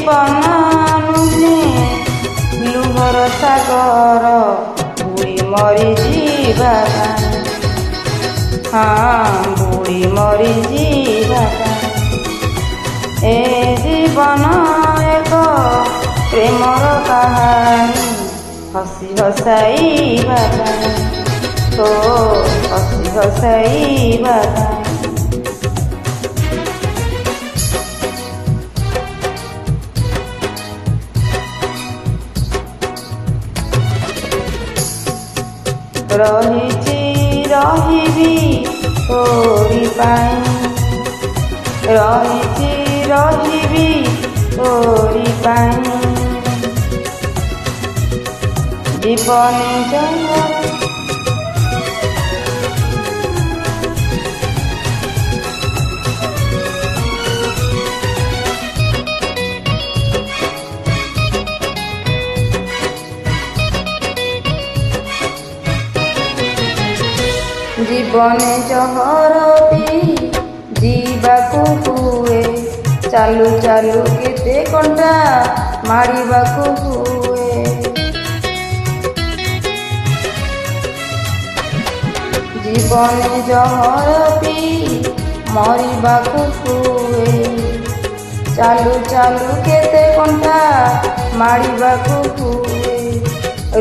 ଜୀବନ ନୁହେଁ ଲୁହର ସାଗର ବୁଡ଼ି ମରିଯିବା ପାଇଁ, ହଁ ବୁଡ଼ି ମରିଯିବା ପାଇଁ। ଏ ଜୀବନ ଏକ ପ୍ରେମର କାହାଣୀ ହସି ହସାଇବା ପାଇଁ, ଓ ହସି ହସାଇବା ପାଇଁ। ରହିଛି ରହିବି ତୋରି ପାଇଁ, ରହିଛି ରହିବି ତୋରି ପାଇଁ। ଜୀବନ ଜଳ ଜୀବନେ ଜହର ପିଇ ଯିବାକୁ ହୁଏ, ଚାଲୁ ଚାଲୁ କେତେ କଣ୍ଟା ମାଡ଼ିବାକୁ ହୁଏ। ଜୀବନେ ଜହର ପିଇ ମରିବାକୁ ହୁଏ, ଚାଲୁ ଚାଲୁ କେତେ କଣ୍ଟା ମାଡ଼ିବାକୁ ହୁଏ।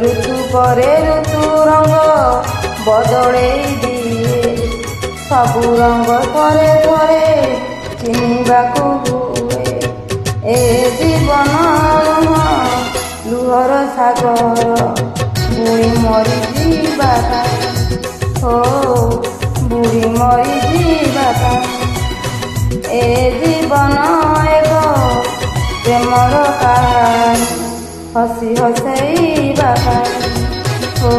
ଋତୁ ପରେ ଋତୁ ରଙ୍ଗ ବଦଳେଇ ଦିଏ, ସବୁ ରଙ୍ଗ ଥରେ ଥରେ ଚିହ୍ନିବାକୁ ହୁଏ। ଏ ଜୀବନ ଲୁହର ସାଗର ବୁଡ଼ି ମରିଯିବା ପାଇଁ, ଓ ବୁଡ଼ି ମରିଯିବା ପାଇଁ। ଏ ଜୀବନ ଏକ ପ୍ରେମର କାହାଣୀ ହସି ହସାଇବା ପାଇଁ, ଓ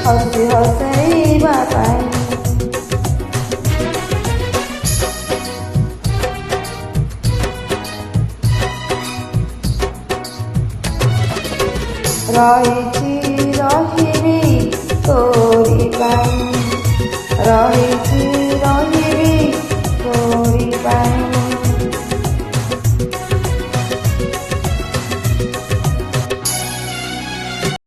ହସି ହସାଇବା ପାଇଁ। ରହି